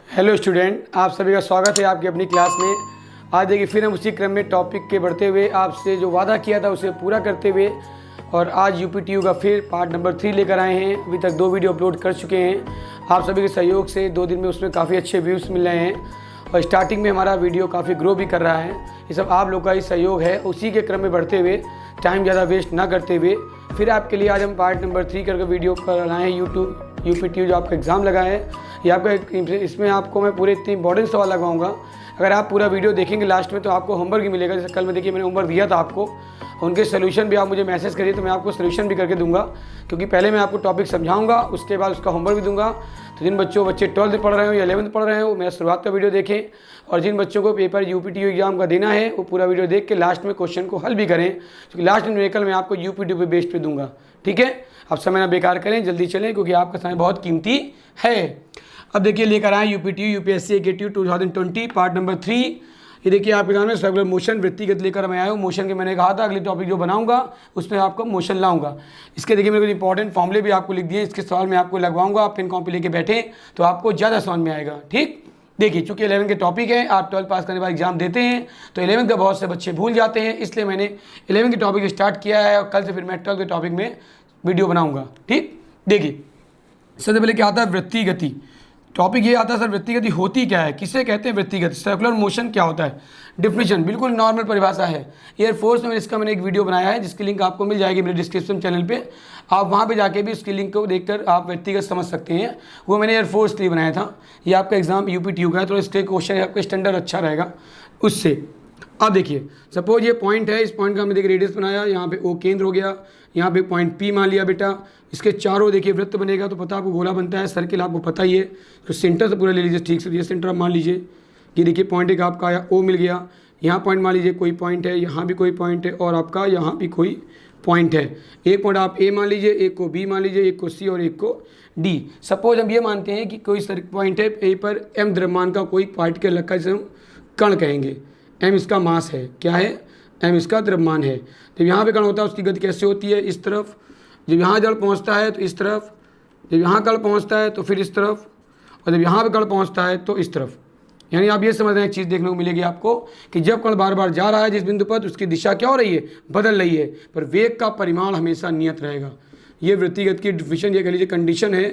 Hello student, आप सभी का स्वागत है आपकी अपनी क्लास में। आज देखिए फिर हम उसी क्रम में टॉपिक के बढ़ते हुए आपसे जो वादा किया था उसे पूरा करते हुए और आज यूपीटीयू का फिर पार्ट नंबर 3 लेकर आए हैं। अभी तक 2 वीडियो अपलोड कर चुके हैं। आप सभी के सहयोग से 2 दिन में उसमें काफ़ी अच्छे व्यूज़ मिल रहे हैं और स्टार्टिंग में हमारा वीडियो काफ़ी ग्रो भी कर रहा है। ये सब आप लोग का ही सहयोग है। उसी के क्रम में बढ़ते हुए टाइम ज़्यादा वेस्ट ना करते हुए फिर आपके लिए आज हम पार्ट नंबर 3 करके वीडियो कर लाए हैं। यूपीटीयू जो आपका एग्ज़ाम लगा है, ये आपका इसमें आपको मैं पूरे इतने इंपॉर्टेंट सवाल लगाऊंगा। अगर आप पूरा वीडियो देखेंगे लास्ट में तो आपको होमवर्क भी मिलेगा। जैसे कल में देखिए मैंने होमवर्क दिया था आपको, उनके सोल्यूशन भी आप मुझे मैसेज करिए तो मैं आपको सोल्यूशन भी करके दूंगा, क्योंकि पहले मैं आपको टॉपिक समझाऊंगा, उसके बाद उसका होमवर्क भी दूंगा। तो जिन बच्चे 12th पढ़ रहे हो या 11th पढ़ रहे हो, मेरा शुरुआत का वीडियो देखें, और जिन बच्चों को पेपर यूपीटीयू एग्जाम का देना है वो पूरा वीडियो देख के लास्ट में क्वेश्चन को हल भी करें, क्योंकि लास्ट में न्यूमेरिकल मैं आपको यूपीटीयू पे बेस्ड पे दूंगा। ठीक है, अब समय ना बेकार करें, जल्दी चलें क्योंकि आपका समय बहुत कीमती है। अब देखिए लेकर आए UPTU UPSC AKTU 2020 part number 3। ये देखिए आपके सामने सर्कुलर मोशन वृत्तिगत लेकर मैं आया हूँ। मोशन के मैंने कहा था अगली टॉपिक जो बनाऊंगा उसमें आपको मोशन लाऊंगा। इसके देखिए मेरे को इंपॉर्टेंट फॉर्मूले भी आपको लिख दिए, इसके सवाल मैं आपको लगवाऊंगा। आप पेन कॉपी लेके बैठे तो आपको ज़्यादा समझ में आएगा। ठीक, देखिए चूंकि 11 के टॉपिक है, आप 12 पास करने के बाद एग्जाम देते हैं तो 11 का बहुत से बच्चे भूल जाते हैं, इसलिए मैंने 11 के टॉपिक स्टार्ट किया है और कल से फिर मैं 12 के टॉपिक में वीडियो बनाऊंगा। ठीक, देखिए सबसे पहले क्या आता है वृत्ति गति। टॉपिक ये आता है सर वृत्ति गति होती क्या है, किसे कहते हैं वृत्ति गति, सर्कुलर मोशन क्या होता है। डिफिनीशन बिल्कुल नॉर्मल परिभाषा है। एयरफोर्स में इसका मैंने एक वीडियो बनाया है जिसकी लिंक आपको मिल जाएगी मेरे डिस्क्रिप्शन चैनल पे। आप वहाँ पे जाके भी उसकी लिंक को देखकर आप व्यक्तिगत समझ सकते हैं। वो मैंने एयरफोर्स के लिए बनाया था। ये आपका एग्जाम यूपीटीयू का है तो इसके क्वेश्चन आपका स्टैंडर्ड अच्छा रहेगा उससे। अब देखिए सपोज ये पॉइंट है, इस पॉइंट का हमने देखिए रेडियस बनाया, यहाँ पे ओ केंद्र हो गया, यहाँ पे पॉइंट पी मान लिया बेटा। इसके चारों देखिए वृत्त बनेगा तो पता आपको गोला बनता है, सर्किल आपको पता ही है। तो सेंटर से पूरा ले लीजिए ठीक से। ये सेंटर आप मान लीजिए, ये देखिए पॉइंट एक आपका आया ओ मिल गया। यहाँ पॉइंट मान लीजिए कोई पॉइंट है, यहाँ भी कोई पॉइंट है और आपका यहाँ भी कोई पॉइंट है। एक पॉइंट आप ए मान लीजिए, एक को बी मान लीजिए, एक को सी और एक को डी। सपोज हम ये मानते हैं कि कोई पॉइंट है ए पर एम द्रव्यमान का कोई पार्टिकल रखा है जिसे हम कण कहेंगे। एम इसका मास है, क्या है, एम इसका द्रव्यमान है। जब यहाँ पे कण होता है उसकी गति कैसे होती है, इस तरफ। जब यहाँ जड़ पहुँचता है तो इस तरफ, जब यहाँ कण पहुँचता है तो फिर इस तरफ, और जब यहाँ पे कण पहुँचता है तो इस तरफ। यानी आप ये समझ रहे हैं एक चीज़ देखने को मिलेगी आपको कि जब कण बार बार जा रहा है जिस बिंदु पर, उसकी दिशा क्या हो रही है, बदल रही है, पर वेग का परिमाण हमेशा नियत रहेगा। ये वृत्तिगत की डिफिनीशन, ये कह लीजिए कंडीशन है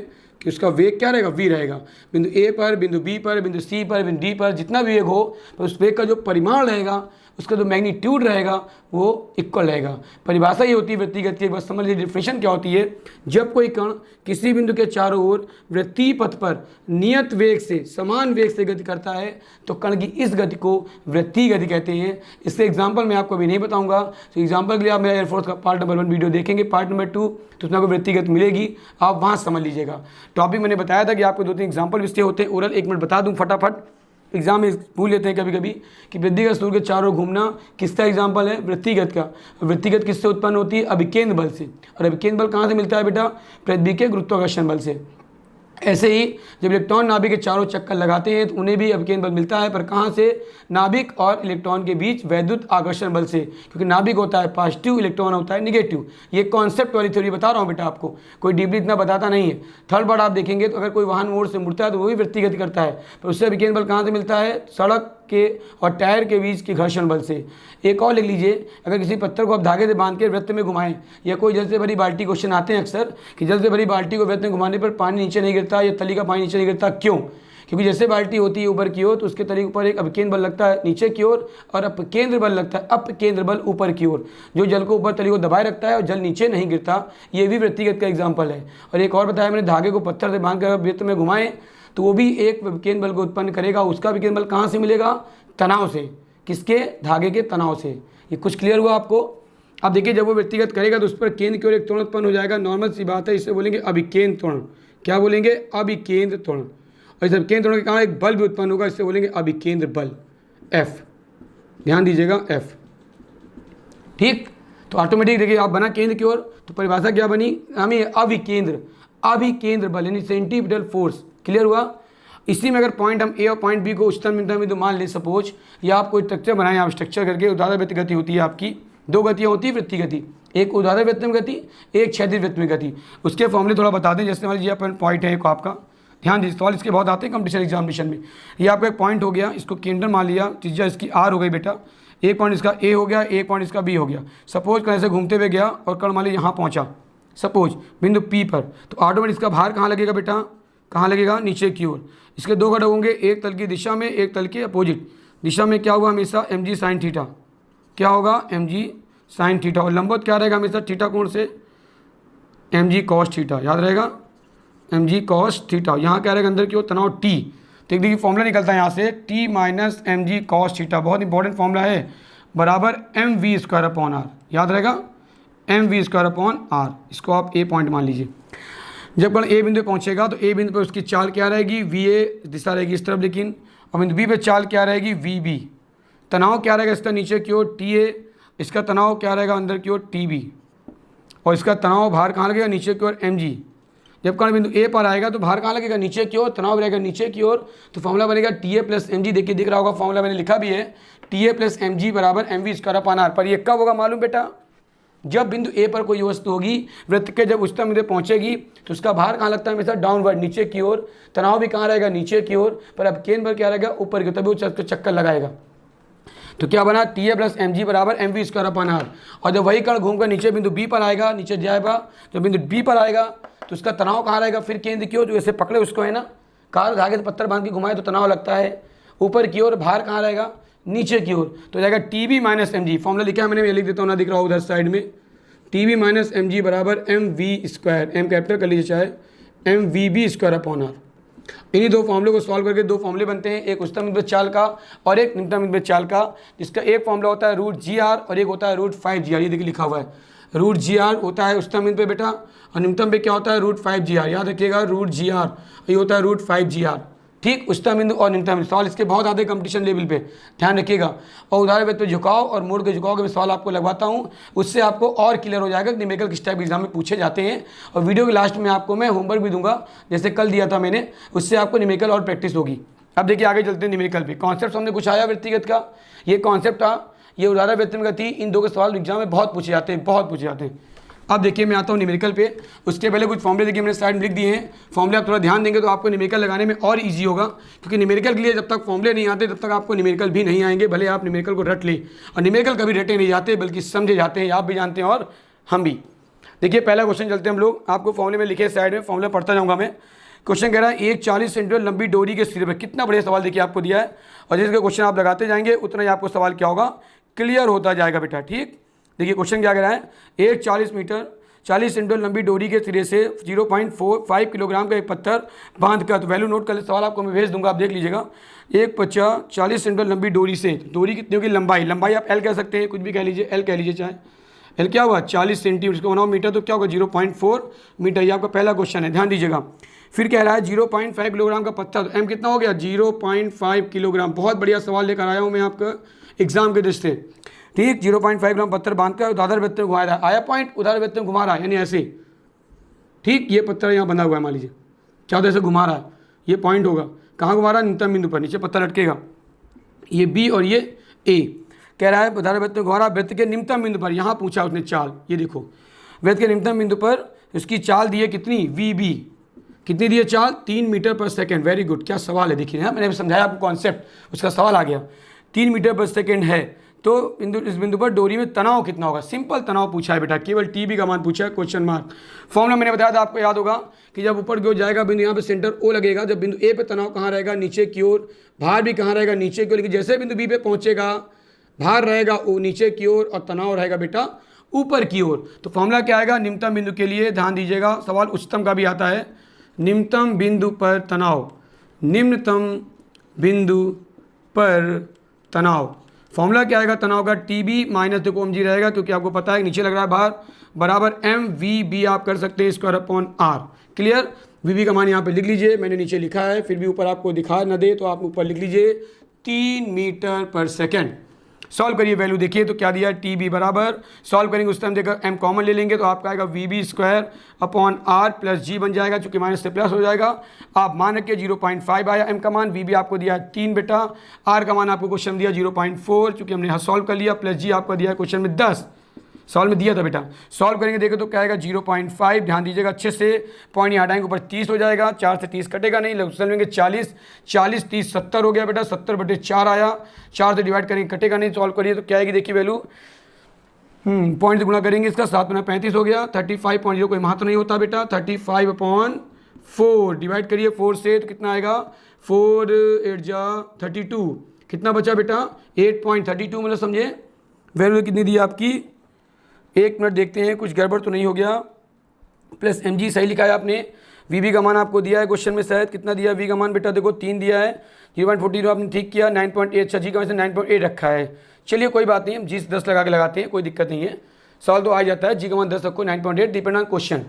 कि उसका वेग क्या रहेगा, वी रहेगा। बिंदु ए पर, बिंदु बी पर, बिंदु सी पर, बिंदु डी पर जितना भी वेग हो, पर उस वेग का जो परिमाण रहेगा, उसका जो मैग्नीट्यूड रहेगा वो इक्वल रहेगा। परिभाषा ये होती है वृत्तिगत की, बस समझ लीजिए डिफिनीशन क्या होती है। जब कोई कण किसी बिंदु के चारों ओर वृत्तीय पथ पर नियत वेग से, समान वेग से गति करता है तो कण की इस गति को वृत्तीय गति कहते हैं। इससे एग्जाम्पल मैं आपको अभी नहीं बताऊंगा, तो एग्जाम्पल के लिए आप मेरा एयरफोर्स का पार्ट नंबर 1 वीडियो देखेंगे, पार्ट नंबर 2 तो उसमें आपको वृत्तिगत मिलेगी, आप वहाँ समझ लीजिएगा। टॉपिक मैंने बताया था कि आपको 2-3 एग्जाम्पल इससे होते हैं। ओरल 1 मिनट बता दूँ फटाफट, एग्जाम में भूल लेते हैं कभी कभी कि वृत्तिगत सूर्य के चारों घूमना किसका एग्जाम्पल है, वृत्तिगत का। वृत्तिगत किससे उत्पन्न होती है, अभिकेंद्र बल से। और अभिकेंद्र बल कहाँ से मिलता है बेटा, पृथ्वी के गुरुत्वाकर्षण बल से। ऐसे ही जब इलेक्ट्रॉन नाभिक के चारों चक्कर लगाते हैं तो उन्हें भी अभिकेंद्र बल मिलता है, पर कहाँ से, नाभिक और इलेक्ट्रॉन के बीच वैद्युत आकर्षण बल से। क्योंकि नाभिक होता है पॉजिटिव, इलेक्ट्रॉन होता है निगेटिव। ये कॉन्सेप्ट वाली थ्योरी बता रहा हूँ बेटा आपको, कोई डीपली इतना बताता नहीं है। थर्ड बार आप देखेंगे तो अगर कोई वाहन मोड़ से मुड़ता है तो वो भी वृत्तिगत करता है, पर उससे अभिकेंद्र बल कहाँ से मिलता है, सड़क के और टायर के बीच के घर्षण बल से। एक और लिख लीजिए, अगर किसी पत्थर को आप धागे से बांध के वृत्त में घुमाएं, या कोई जल से भरी बाल्टी, क्वेश्चन आते हैं अक्सर कि जल से भरी बाल्टी को वृत्त में घुमाने पर पानी नीचे नहीं गिरता या तली का पानी नीचे नहीं गिरता, क्यों? क्योंकि जैसे बाल्टी होती है ऊपर की ओर तो उसके तली के ऊपर एक अभिकेंद्र बल लगता है नीचे की ओर, और अपकेंद्र बल लगता है, अपकेंद्र बल ऊपर की ओर, जो जल को ऊपर तली को दबाए रखता है और जल नीचे नहीं गिरता। ये भी वृत्तिगत का एग्जाम्पल है। और एक और बताया मैंने, धागे को पत्थर से बांध कर वृत्त में घुमाएं तो वो भी एक केंद्र बल को उत्पन्न करेगा। उसका भी केंद्र बल कहाँ से मिलेगा, तनाव से। किसके, धागे के तनाव से। ये कुछ क्लियर हुआ आपको। अब देखिए जब वो व्यक्तिगत करेगा तो उस पर केंद्र की ओर एक त्वरण उत्पन्न हो जाएगा। नॉर्मल सी बात है, इसे बोलेंगे अभिकेंद्र त्वरण। क्या बोलेंगे, अभिकेंद्र त्वरण। और इस अभिकेंद्र त्वरण के कारण एक बल भी उत्पन्न होगा, इससे बोलेंगे अभिकेंद्र बल, एफ। ध्यान दीजिएगा, एफ। ठीक, तो ऑटोमेटिक देखिए आप बना केंद्र की ओर तो परिभाषा क्या बनी, हमें अभिकेंद्र बल यानी सेंटीपिटल फोर्स। क्लियर हुआ। इसी में अगर पॉइंट हम ए और पॉइंट बी को उच्चतम न्यूनतम बिंदु मान ले, सपोज, या आप कोई स्ट्रक्चर बनाएं, आप स्ट्रक्चर करके ऊर्ध्वाधर वृत्त गति होती है आपकी। 2 गतियाँ होती है वृत्ति गति, एक ऊर्ध्वाधर वृत्त में गति, एक क्षैतिज वृत्त में गति। उसके फॉर्मूले थोड़ा बता दें। जैसे मान लीजिए अपन पॉइंट है एक आपका, ध्यान दीजिए, सवाल इसके बहुत आते हैं कंपटीशन एग्जामिनेशन में। ये आपका एक पॉइंट हो गया, इसको केंद्र मान लिया, त्रिज्या इसकी आर हो गई बेटा, एक पॉइंट इसका ए हो गया, एक पॉइंट इसका बी हो गया। सपोज कहीं से घूमते हुए गया और कर्ण मान लीजिए यहाँ पहुँचा, सपोज बिंदु पी पर, तो ऑटोमेटिक इसका भार कहाँ लगेगा बेटा, कहाँ लगेगा, नीचे की ओर। इसके दो घटक होंगे, एक तल की दिशा में, एक तल के अपोजिट दिशा में। क्या होगा हमेशा एम जी साइन थीटा, क्या होगा एम जी साइन थीटा, और लंबवत क्या रहेगा हमेशा थीटा कोण से, एम जी कॉस थीटा, याद रहेगा एम जी कॉस थीटा। यहाँ क्या रहेगा अंदर की ओर तनाव टी, तो एक देखिए फॉर्मूला निकलता है यहाँ से T minus M G cos theta, बहुत इंपॉर्टेंट फॉर्मूला है, बराबर M V square upon R, याद रहेगा M V square upon R. इसको आप ए पॉइंट मान लीजिए। जब कण ए बिंदु पे पहुँचेगा तो ए बिंदु पर उसकी चाल क्या रहेगी, वी ए दिशा रहेगी इस तरफ, लेकिन और बिंदु बी पे चाल क्या रहेगी, वी बी। तनाव क्या रहेगा इसका नीचे की ओर टी ए, इसका तनाव क्या रहेगा अंदर की ओर टी बी, और इसका तनाव भार कहाँ लगेगा, नीचे की ओर एम जी। जब कण बिंदु ए पर आएगा तो भार कहाँ लगेगा, नीचे की ओर, तनाव रहेगा नीचे की ओर, तो फॉर्मूला बनेगा T A plus M G. देखिए दिख रहा होगा फॉर्मूला मैंने लिखा भी है, T A plus M G बराबर M V square upon R. पर ये कब होगा मालूम बेटा, जब बिंदु ए पर कोई वस्तु होगी वृत्त के जब उच्चतम बिंदु पहुंचेगी तो उसका भार कहाँ लगता है हमेशा, डाउनवर्ड नीचे की ओर, तनाव भी कहाँ रहेगा नीचे की ओर, पर अब केंद्र पर क्या रहेगा ऊपर की ओर, तभी वो चक्कर लगाएगा। तो क्या बना, T A plus M G बराबर M V square upon R. और जब वही कण घूमकर नीचे बिंदु बी पर आएगा, नीचे जाएगा, जब बिंदु बी पर आएगा तो उसका तनाव कहाँ रहेगा, फिर केंद्र की ओर, जो ऐसे पकड़े उसको है ना, कार धागे से पत्थर बांध के घुमाए तो तनाव लगता है ऊपर की ओर, भार कहाँ रहेगा नीचे की ओर, तो जाएगा T B minus M G. Formula लिखा है मैंने, लिख देता हूँ ना, दिख रहा हो उधर साइड में, T B minus M G बराबर M V square, M capital कर लीजिए चाहे, M V B square upon R. इन्हीं दो फॉर्मूले को सॉल्व करके दो फॉर्मूले बनते हैं, एक उच्चतम बिंदु चाल का और एक निम्नतम बिंदु चाल का, जिसका एक फॉर्मूला होता है रूट जी आर और एक होता है रूट 5 जी आर। ये देखिए लिखा हुआ है, रूट जी आर होता है उच्चतम बिंदु पे बेटा, और निम्नतम पे क्या होता है रूट 5 जी आर। याद रखिएगा रूट जी आर, ये होता है रूट 5 जी आर, ठीक, उच्चतम बिंदु और निम्नतम बिंदु। सवाल इसके बहुत आते हैं कंपटीशन लेवल पे, ध्यान रखिएगा। और उदाहरण वृत्त पे झुकाव और मोड़ के झुकाव के भी सवाल आपको लगवाता हूँ, उससे आपको और क्लियर हो जाएगा कि न्यूमेरिकल किस टाइप एग्जाम में पूछे जाते हैं। और वीडियो के लास्ट में आपको मैं होमवर्क भी दूंगा, जैसे कल दिया था मैंने, उससे आपको न्यूमेरिकल और प्रैक्टिस होगी। अब देखिए आगे चलते हैं न्यूमेरिकल पे। कॉन्सेप्ट हमने कुछ आया व्यक्तिगत का, ये कॉन्सेप्ट था, ये उदाहरण वृत्त में गति, इन दो के सवाल एग्जाम में बहुत पूछे जाते हैं, बहुत पूछे जाते हैं। अब देखिए मैं आता हूँ न्यूमेरिकल पे, उसके पहले कुछ फॉर्मूले देखिए मैंने साइड में लिख दिए हैं। फॉर्मूले आप थोड़ा ध्यान देंगे तो आपको न्यूमेरिकल लगाने में और इजी होगा, क्योंकि न्यूमेरिकल के लिए जब तक फॉर्मूले नहीं आते तब तक आपको न्यूमेरिकल भी नहीं आएंगे, भले आप न्यूमेरिकल को रट लें। और न्यूमेरिकल कभी रटे नहीं जाते बल्कि समझे जाते हैं, आप भी जानते हैं और हम भी। देखिए पहला क्वेश्चन चलते हैं हम लोग, आपको फॉर्मूले में लिखे साइड में, फॉर्मूला पढ़ता जाऊँगा मैं। क्वेश्चन कह रहा है एक 40 सेंटीमीटर लंबी डोरी के सिरे पर, कितना बढ़िया सवाल देखिए आपको दिया है, और जिसका क्वेश्चन आप लगाते जाएंगे उतना ही आपको सवाल क्या होगा, क्लियर होता जाएगा बेटा, ठीक। देखिए क्वेश्चन क्या कह रहा है, एक 40 सेंटीमीटर लंबी डोरी के सिरे से 0.45 किलोग्राम का एक पत्थर बांध कर, तो वैल्यू नोट कर ले, सवाल आपको मैं भेज दूंगा, आप देख लीजिएगा। एक 40 सेंटीमीटर लंबी डोरी से, डोरी कितनी होगी, लंबाई आप एल कह सकते हैं, कुछ भी कह लीजिए, एल कह लीजिए चाहे, एल क्या हुआ 40 सेंटीमीटर, इसको बनाओ मीटर तो क्या होगा 0.4 मीटर। ये आपका पहला क्वेश्चन है, ध्यान दीजिएगा। फिर कह रहा है 0.5 किलोग्राम का पत्थर, तो एम कितना हो गया 0.5 किलोग्राम। बहुत बढ़िया सवाल लेकर आया हूँ मैं आपका एग्जाम के दृष्टि से, ठीक। 0.5 ग्राम पत्थर बांधकर उदाहरण वृत्त में घुमा रहा है, आया पॉइंट, उदाहरण वृत्त में घुमा रहा है, यानी ऐसे, ठीक। ये पत्थर यहाँ बंधा हुआ है, मान लीजिए क्या होता है, ऐसे घुमा रहा है, ये पॉइंट होगा, कहाँ घुमा रहा है, निम्नतम बिंदु पर, नीचे पत्थर लटकेगा, ये बी और ये ए। कह रहा है उदाहरण वृत्त में घुमा रहा है, वृत्त के निम्नतम बिंदु पर, यहाँ पूछा उसने चाल, ये देखो वृत्त के निम्नतम बिंदु पर उसकी चाल दी है कितनी, वी बी, कितनी दी है चाल, 3 मीटर पर सेकेंड। वेरी गुड, क्या सवाल है देखिए, मैंने समझाया आपको कॉन्सेप्ट, उसका सवाल आ गया, 3 मीटर पर सेकेंड है। तो इस बिंदु पर डोरी में तनाव कितना होगा, सिंपल तनाव पूछा है बेटा, केवल टी बी का मान पूछा है, क्वेश्चन मार्क। फॉर्मूला मैंने बताया था, आपको याद होगा कि जब ऊपर की ओर जाएगा बिंदु, यहाँ पे सेंटर ओ लगेगा, जब बिंदु ए पे तनाव कहाँ रहेगा, नीचे की ओर, भार भी कहाँ रहेगा, नीचे की ओर, लेकिन जैसे बिंदु बी पे पहुंचेगा भार रहेगा वो नीचे की ओर और तनाव रहेगा बेटा ऊपर की ओर। तो फॉर्मूला क्या आएगा, निम्नतम बिंदु के लिए, ध्यान दीजिएगा, सवाल उच्चतम का भी आता है, निम्नतम बिंदु पर तनाव, निम्नतम बिंदु पर तनाव। फॉर्मूला क्या आएगा तनाव का, टी बी माइनस देखो एम जी रहेगा, क्योंकि आपको पता है नीचे लग रहा है भार, बराबर एम वी बी आप कर सकते हैं square upon R. Clear, V B का मान यहाँ पे लिख लीजिए, मैंने नीचे लिखा है, फिर भी ऊपर आपको दिखा न दे तो आप ऊपर लिख लीजिए 3 मीटर पर सेकेंड। सॉल्व करिए, वैल्यू देखिए तो क्या दिया है, टी बी बराबर, सॉल्व करेंगे उस टाइम देखकर एम कॉमन ले लेंगे तो आपका आएगा V B square upon R plus G बन जाएगा, चूंकि माइनस से प्लस हो जाएगा। आप मान रखिए 0.5 आया एम का मान, वी बी आपको दिया 3 बेटा, आर का मान आपको क्वेश्चन दिया 0.4, चूंकि हमने यहाँ सॉल्व कर लिया, प्लस जी आपका दिया क्वेश्चन में 10, सॉल्व में दिया था बेटा। सॉल्व करेंगे देखो तो क्या आएगा 0.5, ध्यान दीजिएगा अच्छे से, पॉइंट यहाँ हटाएंगे ऊपर 30 हो जाएगा, 4 से 30 कटेगा नहीं, लघुशल लेंगे 40, 40 30 70 हो गया बेटा, 70/4 आया, 4 से डिवाइड करेंगे कटेगा नहीं, सॉल्व करिए तो क्या आएगी देखिए वैल्यू, पॉइंट से गुणा करेंगे इसका, 7 में 35 हो गया, 35.0 कोई महत्व नहीं होता बेटा, 35/4 डिवाइड करिए 4 से तो कितना आएगा 4 8 जा 32, कितना बचा बेटा 8.32, मतलब समझे वैल्यू कितनी दी आपकी, 1 मिनट देखते हैं कुछ गड़बड़ तो नहीं हो गया, प्लस mg सही लिखा है आपने, vb का मान आपको दिया है क्वेश्चन में शायद, कितना दिया v का मान बेटा देखो 3 दिया है, 0.40 आपने ठीक किया, 9.8, अच्छा जी का वैसे 9.8 रखा है, चलिए कोई बात नहीं, हम जी से 10 लगा के लगाते हैं, कोई दिक्कत नहीं है, सॉल्व तो आ जाता है, जी का मान 10 रखो, 9.8 डिपेंड ऑन क्वेश्चन।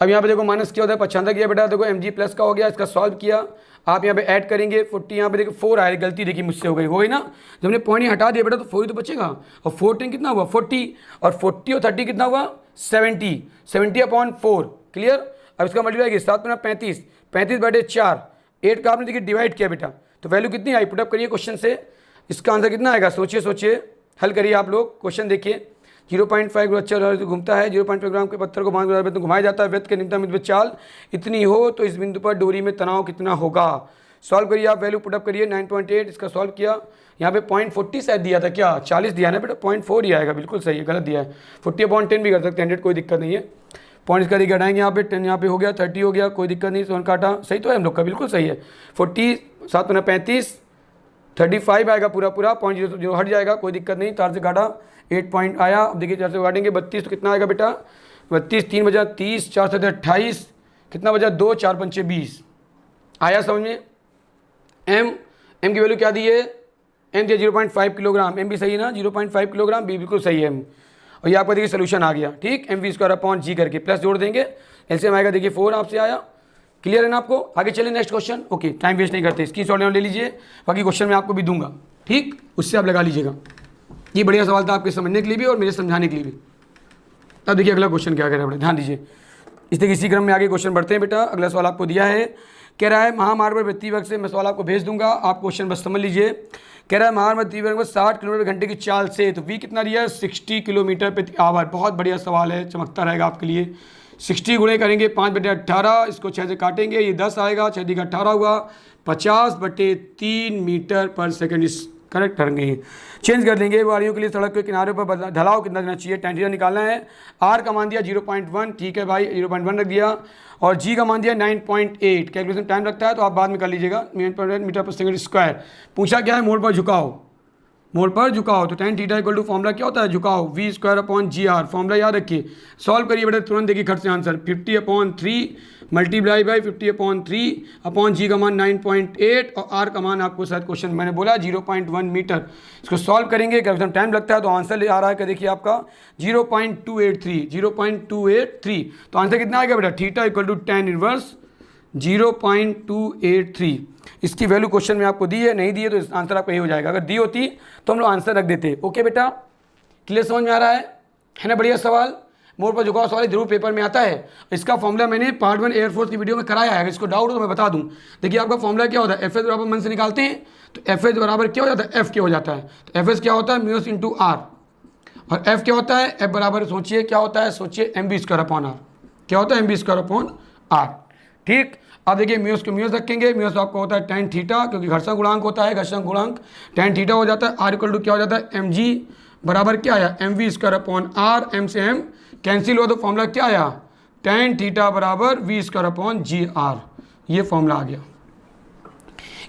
अब यहाँ पे देखो माइनस क्या होता है 95 किया बेटा, देखो mg प्लस का हो गया, इसका सॉल्व किया, आप यहाँ पे ऐड करेंगे 40, यहाँ पे देखो 4 आया, गलती देखिए मुझसे हो गई ना, जब हमने पॉइंट हटा दिया बेटा तो 4 ही तो बचेगा, और 14 कितना हुआ 40, और 40 और 30 कितना हुआ 70/4, क्लियर। अब इसका मल्टीप्लाई किया 7 में 35, 35/4, 8 का आपने देखिए डिवाइड किया बेटा, तो वैल्यू कितनी आई, पुटअप करिए क्वेश्चन से, इसका आंसर कितना आएगा, सोचिए हल करिए आप लोग, क्वेश्चन देखिए, 0.5 अच्छा घूमता है, 0.5 ग्राम के पत्थर को 5 ग्राम में घुमाया जाता है, वृत्त के निम्नतम बिंदु चाल इतनी हो तो इस बिंदु पर डोरी में तनाव कितना होगा, सॉल्व करिए आप, वैल्यू पुटअप करिए 9.8, इसका सॉल्व किया, यहाँ पे 0.40 शायद दिया था क्या, 40 दिया ना बेटा, 0.4 ही आएगा, बिल्कुल सही है, गलत दिया है, 40/10 भी कर सकते हैं 100, कोई दिक्कत नहीं है, पॉइंट इसका देखिए हटाएंगे यहाँ पे 10 यहाँ पे हो गया, 30 हो गया, कोई दिक्कत नहीं, 7 काटा, सही तो है हम लोग का, बिल्कुल सही है, 40 7 में 35, 35 आएगा पूरा, पॉइंट जो हट जाएगा, कोई दिक्कत नहीं, 4 से काटा 8 पॉइंट आया, अब देखिए 4 से काटेंगे 32, तो कितना आएगा बेटा 32, 3 बजा 30, 4 से 28, कितना बजा 2, 4 पंचे 20, आया समझ में। एम की वैल्यू क्या दी है, एम दिया 0.5 किलोग्राम, एम भी सही है ना 0.5 किलोग्राम, बी बिल्कुल सही है एम, और ये आपका देखिए सोल्यूशन आ गया, ठीक, mv² g करके प्लस जोड़ देंगे, एलसीएम आएगा देखिए 4 आपसे आया, क्लियर है ना आपको, आगे चले next question, okay time waste नहीं करते, इसकी शॉर्ट ले लीजिए, बाकी क्वेश्चन मैं आपको भी दूंगा, ठीक, उससे आप लगा लीजिएगा, ये बढ़िया सवाल था आपके समझने के लिए भी और मेरे समझाने के लिए भी। अब देखिए अगला क्वेश्चन क्या कह रहा है, ध्यान दीजिए, इसलिए इसी क्रम में आगे क्वेश्चन बढ़ते हैं बेटा। अगला सवाल आपको दिया है, कह रहा है महामार्ग पर वृत्तीय वेग से, मैं सवाल आपको भेज दूंगा, आप क्वेश्चन बस समझ लीजिए, कह रहा है महामार्ग वृत्तीय वेग में 60 किलोमीटर घंटे की चाल से, तो v कितना दिया है 60 किलोमीटर प्रति आवर, बहुत बढ़िया सवाल है, चमकता रहेगा आपके लिए, 60 गुणे करेंगे 5/18, इसको 6 से काटेंगे, ये 10 आएगा, 6 का 18 हुआ, 50/3 मीटर पर सेकेंड, इस करेक्ट करेंगे, चेंज कर देंगे, गाड़ियों के लिए सड़क के किनारे पर ढलाव कितना देना चाहिए, tan थीटा निकालना है, r का मान दिया 0.1, ठीक है भाई 0.1 रख दिया, और g का मान दिया 9.8, कैलकुलेशन टाइम लगता है तो आप बाद में कर लीजिएगा, मीटर पर सेकंड स्क्वायर, पूछा क्या है मोड़ पर झुकाओ, तो tan theta equal to formula क्या होता है झुकाओ, v²/gr, फॉर्मूला याद रखिए, सॉल्व करिए बेटा, तुरंत देखिए खर्च से आंसर, 50/3 मल्टीप्लाई बाई 50/3 g का मान 9.8, और r का मान आपको शायद क्वेश्चन मैंने बोला 0.1 मीटर, इसको सॉल्व करेंगे, कैलकुलेशन टाइम लगता है तो आंसर आ रहा है क्या देखिए आपका 0.283, तो आंसर कितना आएगा बेटा, theta equal to tan inverse 0.283, इसकी वैल्यू क्वेश्चन में आपको दी है, नहीं दी है तो आंसर आपका यही हो जाएगा, अगर दी होती तो हम लोग आंसर रख देते, ओके बेटा, क्लियर समझ में आ रहा है ना, बढ़िया सवाल, मोड़ पर झुकाव सवाल जरूर पेपर में आता है, इसका फॉर्मूला मैंने पार्ट 1 एयरफोर्स की वीडियो में कराया है, अगर इसको डाउट हो तो मैं बता दूं, देखिए आपका फॉर्मूला क्या होता है, एफ एस बराबर मन से निकालते हैं तो एफ एस बराबर क्या हो जाता है, एफ क्या हो जाता है, तो एफ एस क्या होता है म्यूस इंटू आर, और एफ क्या होता है, एफ बराबर सोचिए क्या होता है, सोचिए mv²/r, क्या होता है mv²/r, ठीक। अब देखिए म्यूस को म्यूस रखेंगे, म्यूस आपको होता है tan थीटा, क्योंकि घर्षण गुणांक होता है, घर्षण गुणांक tan थीटा हो जाता है, r इक्वल टू क्या हो जाता है mg बराबर क्या आया mv²/r, m से m कैंसिल हुआ तो फॉर्मूला क्या आया tan थीटा बराबर v²/gr, ये फॉर्मूला आ गया।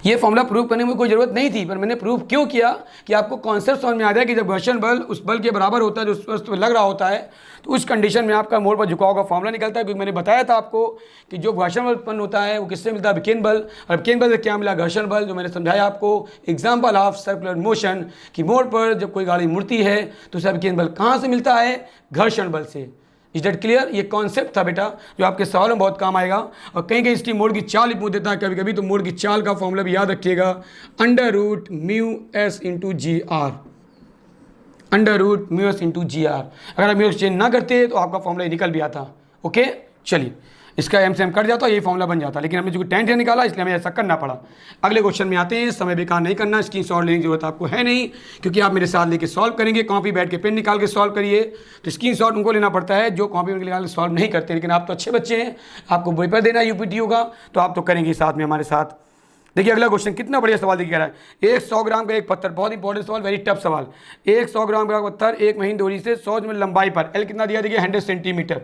ये फॉर्मूला प्रूव करने में कोई ज़रूरत नहीं थी, पर मैंने प्रूव क्यों किया कि आपको कॉन्सेप्ट समझ में आ जाए कि जब घर्षण बल उस बल के बराबर होता है जो उस वस्तु पर लग रहा होता है, तो उस कंडीशन में आपका मोड़ पर झुकाव का फॉर्मूला निकलता है, क्योंकि मैंने बताया था आपको कि जो घर्षण बल उत्पन्न होता है वो किससे मिलता है, विकेंद्र बल, और विकेंद्र बल से क्या मिला, घर्षण बल, जो मैंने समझाया आपको एग्जाम्पल ऑफ सर्कुलर मोशन, कि मोड़ पर जब कोई गाड़ी मुड़ती है तो उसका विकेंद्र बल कहाँ से मिलता है, घर्षण बल से। इज डेट क्लियर, ये कॉन्सेप्ट था बेटा जो आपके सवालों में बहुत काम आएगा, और कहीं कहीं इसकी मोड़ की चाल भी पूछ देता है कभी कभी, तो मोड़ की चाल का फॉर्मूला भी याद रखिएगा, √μs into G R, √μs into G R, अगर आप म्यूस चेंज ना करते तो आपका फॉर्मूला निकल भी आता, ओके। चलिए इसका एम से एम कट जाता, यही फॉर्मूला बन जाता, लेकिन हमने जो टेंथ निकाला इसलिए हमें ऐसा करना पड़ा। अगले क्वेश्चन में आते हैं। समय बेकार नहीं करना, स्क्रीनशॉट लेने की जरूरत आपको है नहीं, क्योंकि आप मेरे साथ लेके सॉल्व करेंगे। कॉपी बैठ के पेन निकाल के सॉल्व करिए। तो स्क्रीनशॉट उनको लेना पड़ता है जो कॉपी में निकाल के सॉल्व नहीं करते, लेकिन आप तो अच्छे बच्चे हैं, आपको पेपर देना है यूपीटीयू का, तो आप तो करेंगे साथ में हमारे साथ। देखिए अगला क्वेश्चन कितना बढ़िया सवाल देखिए कह रहा है। एक 100 ग्राम का एक पत्थर, बहुत इंपॉर्टेंट सवाल, वेरी टफ सवाल। एक 100 ग्राम का पत्थर एक महीन दूरी से 100 में लंबाई पर, एल कितना दिया, देखिए 100 सेंटीमीटर,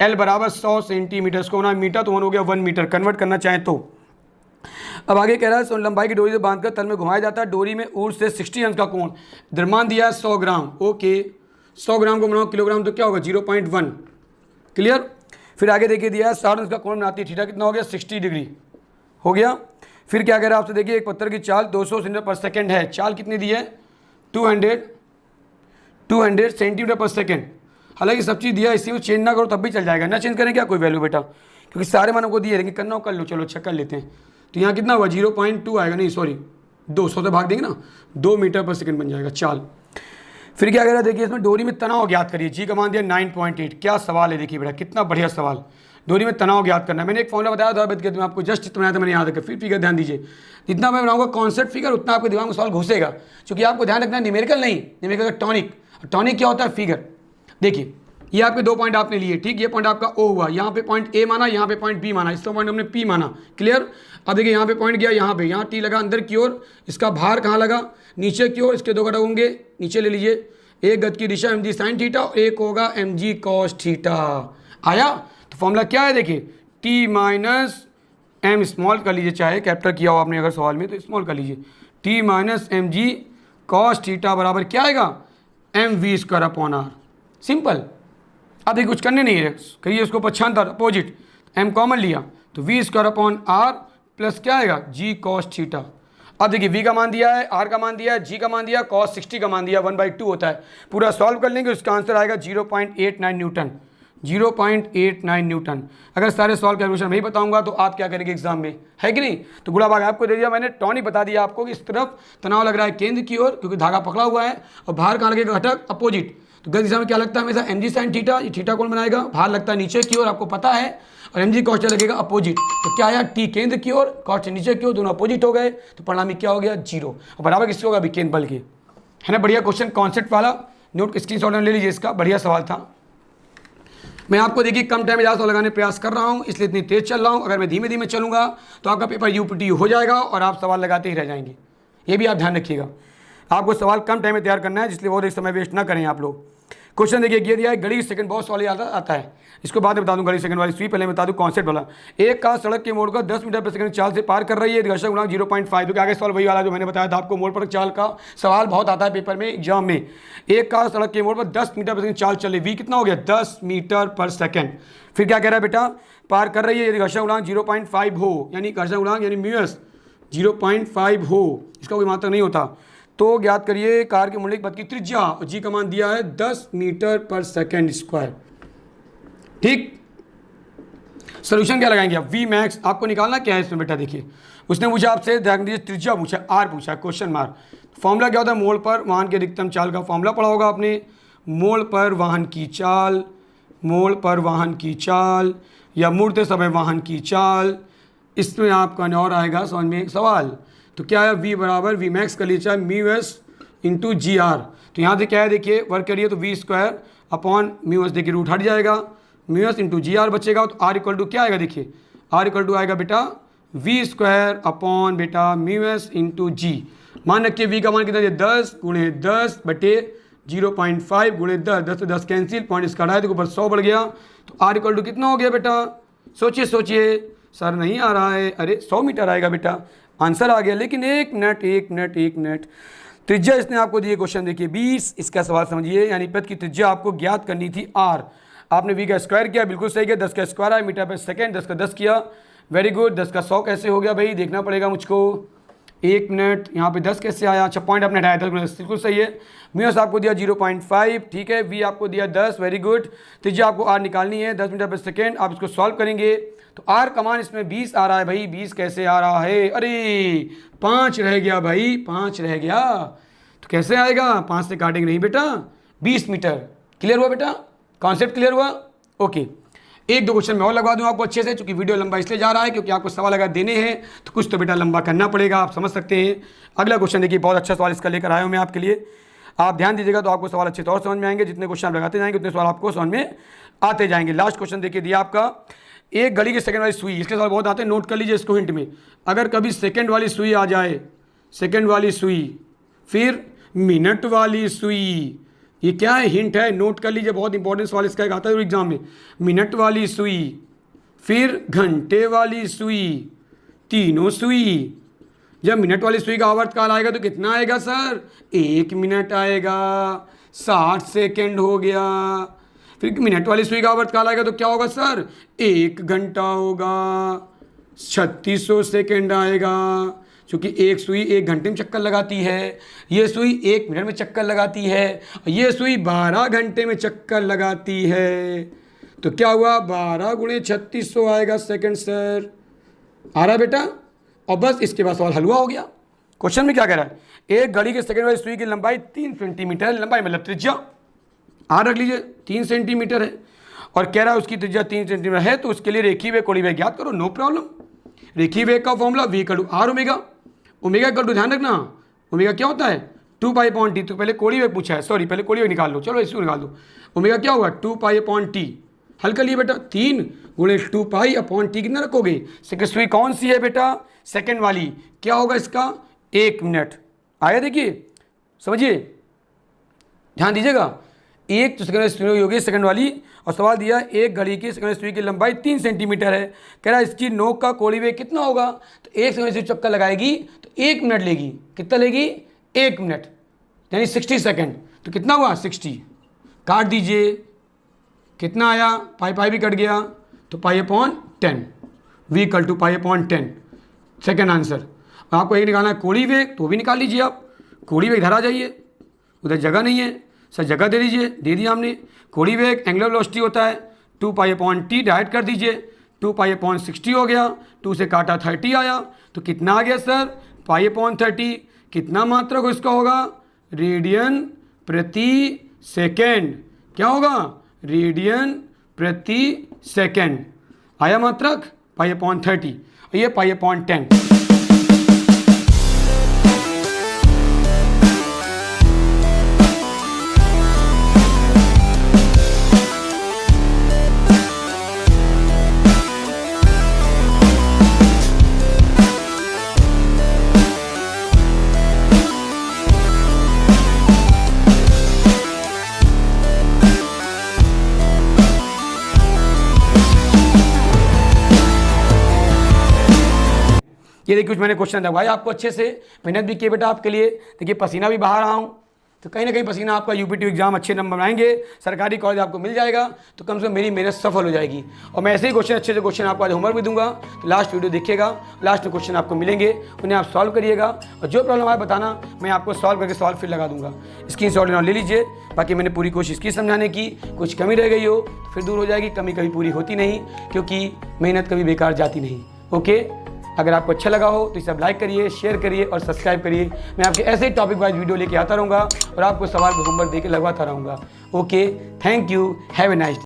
एल बराबर 100 सेंटीमीटर, इसको होना मीटर, तो हो गया 1 मीटर, कन्वर्ट करना चाहें तो। अब आगे कह रहा है लंबाई की डोरी से बांधकर तल में घुमाया जाता है, डोरी में ऊर्ध्व से 60 अंश का कोण, द्रव्यमान दिया है 100 ग्राम। ओके 100 ग्राम को बनाओ किलोग्राम तो क्या होगा 0.1, क्लियर। फिर आगे देखिए दिया है 60 अंश का कोण बनाती है, थीटा कितना हो गया 60 डिग्री हो गया। फिर क्या कह रहा है आपसे, देखिए एक पत्थर की चाल 200 सेंटीमीटर पर सेकंड है, चाल कितनी दी है 200 सेंटीमीटर पर सेकंड। हालांकि सब चीज़ दिया, इसी में चेंज ना करो तब भी चल जाएगा, ना चेंज करें क्या कोई वैल्यू बेटा, क्योंकि सारे मान हमको दिए, लेकिन करना हो कर लो, चलो अच्छा कर लेते हैं। तो यहाँ कितना हुआ 0.2 आएगा, नहीं सॉरी 200 से भाग देंगे ना, 2 मीटर पर सेकंड बन जाएगा चाल। फिर क्या कह रहा है, देखिए इसमें डोरी में तनाव ज्ञात करिए, जी का मान दिया 9.8। क्या सवाल है देखिए बेटा, कितना बढ़िया सवाल। डोरी में तनाव ज्ञात करना है, मैंने एक फॉर्मूला बताया था मैं आपको, जस्ट इतना बनाया था मैंने याद रखा। फिर फिगर ध्यान दीजिए, जितना मैं बनाऊंगा कॉन्सेप्ट फिगर उतना आपके दिमाग में सवाल घुसेगा, क्योंकि आपको ध्यान रखना है न्यूमेरिकल नहीं, न्यूमेरिकल टॉनिक। टॉनिक क्या होता है, फिगर। देखिए ये आपके 2 पॉइंट आपने लिए, ठीक, ये पॉइंट आपका ओ हुआ, यहाँ पे पॉइंट ए माना, यहाँ पे पॉइंट बी माना, इसका पॉइंट हमने पी माना, क्लियर। अब देखिए यहाँ पे पॉइंट गया, यहाँ टी लगा अंदर की ओर, इसका भार कहाँ लगा नीचे की ओर, इसके 2 घटक होंगे, नीचे ले लीजिए, एक गति की दिशा mg sin थीटा और एक होगा mg cos थीटा। आया, तो फॉर्मूला क्या है देखिए, t माइनस एम स्मॉल कर लीजिए, चाहे कैपिटल किया हो आपने अगर सवाल में तो स्मॉल कर लीजिए, t minus mg cos theta बराबर क्या आएगा mv square upon R. Simple. अब देखिए कुछ करने नहीं है, करिए उसको पक्षांतर अपोजिट, m कॉमन लिया तो v square upon R plus क्या आएगा g cos थीटा। अब देखिए v का मान दिया है, r का मान दिया है, g का मान दिया, cos 60 का मान दिया, 1/2 होता है। पूरा सॉल्व कर लेंगे, उसका आंसर आएगा 0.89 न्यूटन, 0.89 न्यूटन। अगर सारे सॉल्व कैलकुलेशन नहीं बताऊंगा तो आप क्या करेंगे एग्जाम में, है कि नहीं। तो गुणा भाग आपको दे दिया मैंने, टॉनिक बता दिया आपको कि इस तरफ तनाव लग रहा है केंद्र की ओर, क्योंकि धागा पकड़ा हुआ है, और भार कहाँ लगेगा घटक अपोजिट। तो गलत दिशा में क्या लगता है हमेशा mg sin थीटा, ये थीटा कौन बनाएगा, भार लगता है नीचे की ओर आपको पता है, और mg cos थीटा लगेगा अपोजिट। तो क्या आया, t केंद्र की ओर, cos नीचे की ओर, दोनों अपोजिट हो गए, तो परिणामी क्या हो गया 0, और बराबर किससे होगा, विकेंद्र बल के, है ना। बढ़िया क्वेश्चन, कॉन्सेप्ट वाला, नोट स्क्रीनशॉट ले लीजिए इसका, बढ़िया सवाल था। मैं आपको देखिए कम टाइम में ज़्यादा सवाल लगाने प्रयास कर रहा हूँ, इसलिए इतनी तेज चल रहा हूँ। अगर मैं धीमे धीमे चलूँगा तो आपका पेपर यूपीटीयू हो जाएगा और आप सवाल लगाते ही रह जाएंगे, ये भी आप ध्यान रखिएगा। आपको सवाल कम टाइम में तैयार करना है, जिसलिए बहुत एक समय वेस्ट ना करें आप लोग। क्वेश्चन देखिए ये दिया है, घड़ी सेकंड, बहुत सवाल याद आता है, इसको बाद में बता दूं, घड़ी सेकंड वाली सुई पहले बता दूं कॉन्सेप्ट वाला। एक कार सड़क के मोड़ को 10 मीटर पर सेकंड चाल से पार कर रही है, घर्षण गुणांक 0.5, तो आगे सवाल वही वाला जो मैंने बताया था आपको, मोड़ पर चाल का सवाल बहुत आता है पेपर में एग्जाम में। एक कार सड़क के मोड़ पर 10 मीटर पर सेकंड चाल चले, वी कितना हो गया 10 मीटर पर सेकंड। फिर क्या कह रहा है बेटा, पार कर रही है यदि घर्षण गुणांक 0.5 हो, यानी घर्षण गुणांक यानी म्यूएस 0.5 हो, इसका कोई मात्रा नहीं होता, तो ज्ञात करिए कार के मुंडलिक पथ की त्रिज्या, और जी का मान दिया है 10 मीटर पर सेकंड स्क्वायर। ठीक, सोल्यूशन क्या लगाएंगे आप, वी मैक्स आपको निकालना क्या है इसमें बेटा। देखिए उसने पूछा आपसे, ध्यान दीजिए, त्रिज्या पूछा, आर पूछा, क्वेश्चन मार्क। फॉर्मूला क्या होता है, मोड़ पर वाहन की अधिकतम चाल का फॉर्मूला पढ़ा होगा आपने, मोड़ पर वाहन की चाल, मोड़ पर वाहन की चाल या मुड़ते समय वाहन की चाल, इसमें आपका और आएगा समझ में एक सवाल। तो क्या है, v बराबर वी मैक्स कर लीजिए mu S into G R. तो यहाँ से क्या है देखिए, वर्क करिए तो V square upon mu S, देखिए रूट हट जाएगा, mu S into G R बचेगा, तो आर इक्वल टू क्या आएगा, देखिए आर इक्वल टू आएगा बेटा वी स्क्वायर अपॉन बेटा म्यू एस इंटू जी। मान रखिए वी का मान कितना दिया 10 गुणे 10 बटे 0.5 गुणे 10, 10 से 10 कैंसिल, पॉइंट इसका है तो ऊपर 100 बढ़ गया, तो आर इक्वल टू कितना हो गया बेटा, सोचिए सोचिए, सर नहीं आ रहा है, अरे 100 मीटर आएगा बेटा, आंसर आ गया। लेकिन एक मिनट, त्रिज्या इसने आपको दिए क्वेश्चन देखिए 20, इसका सवाल समझिए, यानी पथ की त्रिज्या आपको ज्ञात करनी थी r, आपने v का स्क्वायर किया, बिल्कुल सही किया, 10 का स्क्वायर है मीटर पर सेकंड, 10 का 10 किया, वेरी गुड। 10 का 100 कैसे हो गया भाई, देखना पड़ेगा मुझको, एक मिनट, यहाँ पे 10 कैसे आया, अच्छा पॉइंट आपने हटाया था, बिल्कुल सही है। म्यूस आपको दिया 0.5, ठीक है, v आपको दिया 10, वेरी गुड। त्रिज्या आपको r निकालनी है 10 मीटर पर सेकेंड, आप इसको सॉल्व करेंगे तो r का मान इसमें 20 आ रहा है भाई, 20 कैसे आ रहा है, अरे 5 रह गया भाई, 5 रह गया, तो कैसे आएगा, 5 से काटेंगे नहीं बेटा, 20 मीटर। क्लियर हुआ बेटा, कॉन्सेप्ट क्लियर हुआ, ओके। एक दो क्वेश्चन मैं और लगवा दूँ आपको अच्छे से, क्योंकि वीडियो लंबा इसलिए जा रहा है क्योंकि आपको सवाल अगर देने हैं तो कुछ तो बेटा लंबा करना पड़ेगा, आप समझ सकते हैं। अगला क्वेश्चन देखिए, बहुत अच्छा सवाल इसका लेकर आया हूँ मैं आपके लिए, आप ध्यान दीजिएगा तो आपको सवाल अच्छे तौर समझ में आएंगे। जितने क्वेश्चन आप लगाते जाएंगे उतने सवाल आपको समझ में आते जाएंगे। लास्ट क्वेश्चन देखिए दिया आपका, एक घड़ी की सेकंड वाली सुई, इसके सवाल बहुत आते हैं, नोट कर लीजिए इसको हिंट में। अगर कभी सेकंड वाली सुई आ जाए, सेकंड वाली सुई, फिर मिनट वाली सुई, ये क्या है, हिंट है, नोट कर लीजिए, बहुत इंपॉर्टेंट सवाल इसका एक आता है एग्जाम में। मिनट वाली सुई, फिर घंटे वाली सुई, तीनों सुई। जब मिनट वाली सुई का आवर्तकाल आएगा तो कितना आएगा सर, 1 मिनट आएगा, 60 सेकेंड हो गया। फिर मिनट वाली सुई का आवर्तकाल आएगा तो क्या होगा सर, 1 घंटा होगा, 3600 सेकेंड आएगा, क्योंकि एक सुई 1 घंटे में चक्कर लगाती है, ये सुई 1 मिनट में चक्कर लगाती है, ये सुई 12 घंटे में चक्कर लगाती है। तो क्या हुआ, 12 गुणे 3600 आएगा सेकेंड सर, आ रहा बेटा। और बस इसके बाद सवाल हलवा हो गया। क्वेश्चन में क्या कह रहा है, एक घड़ी के सेकंड वाली सुई की लंबाई 3 सेंटीमीटर है, लंबाई मतलब त्रिज्या आर रख लीजिए 3 सेंटीमीटर है, और कह रहा है उसकी त्रिज्या 3 सेंटीमीटर है, तो उसके लिए रेखीय वेग कोणीय वेग ज्ञात करो। नो प्रॉब्लम, रेखीय वेग का formula v = r omega, omega = ध्यान रखना, ओमेगा क्या होता है 2π/t। तो पहले कोणीय वेग पूछा है, सॉरी पहले कोणीय वेग निकाल लो, चलो इसको निकाल दो। ओमेगा क्या होगा 2π/t, हल कर लिए बेटा, 3 गुणे 2π/t कितना रखोगे, सेकंड सुई कौन सी है बेटा, सेकंड वाली, क्या होगा इसका 1 मिनट आया। देखिए समझिए, ध्यान दीजिएगा, एक तो सेकंड सुई होगी सेकंड वाली, और सवाल दिया एक घड़ी की सेकंड सुई की लंबाई 3 सेंटीमीटर है, कह रहा है इसकी नोक का कोणीय वेग कितना होगा, तो एक सेकंड सुई चक्कर लगाएगी तो 1 मिनट लेगी, कितना लेगी 1 मिनट, यानी 60 सेकंड। तो कितना हुआ 60, काट दीजिए, कितना आया, पाई भी कट गया, तो π/10, v = π/10 सेकेंड आंसर। आपको एक निकालना है कोणीय वेग, तो भी निकाल लीजिए आप, कोणीय वेग इधर आ जाइए, उधर जगह नहीं है सर, जगह दे दीजिए, दे दिया हमने। कोणीय वेग एंगुलर वेलोसिटी होता है 2π/t, डायरेक्ट कर दीजिए, 2π/60 हो गया, 2 से काटा 30 आया, तो कितना आ गया सर π/30, कितना मात्रक इसका होगा, रेडियन प्रति सेकेंड, क्या होगा रेडियन प्रति सेकेंड, आया मात्रक π/30, ये π/10। ये देखिए कुछ मैंने क्वेश्चन लगवाया आपको अच्छे से, मेहनत भी किए बेटा आपके लिए। देखिए पसीना भी बहा रहा हूँ, तो कहीं ना कहीं पसीना आपका यूपी एग्जाम अच्छे नंबर आएंगे, सरकारी कॉलेज आपको मिल जाएगा, तो कम से कम मेरी मेहनत सफल हो जाएगी। और मैं ऐसे ही क्वेश्चन अच्छे से क्वेश्चन आपको आज होमवर्क भी दूंगा, तो लास्ट वीडियो देखिएगा, लास्ट में क्वेश्चन आपको मिलेंगे, उन्हें आप सॉल्व करिएगा, और जो प्रॉब्लम आए बताना, मैं आपको सॉल्व करके सॉल्व फिर लगा दूंगा। स्क्रीनशॉट ले लीजिए। बाकी मैंने पूरी कोशिश की समझाने की, कुछ कमी रह गई हो तो फिर दूर हो जाएगी, कमी कभी पूरी होती नहीं, क्योंकि मेहनत कभी बेकार जाती नहीं। ओके, अगर आपको अच्छा लगा हो तो इसे आप लाइक करिए, शेयर करिए और सब्सक्राइब करिए। मैं आपके ऐसे ही टॉपिक वाइज वीडियो लेके आता रहूँगा और आपको सवाल होमवर्क देके लगवाता रहूँगा। Okay, thank you, have a nice day.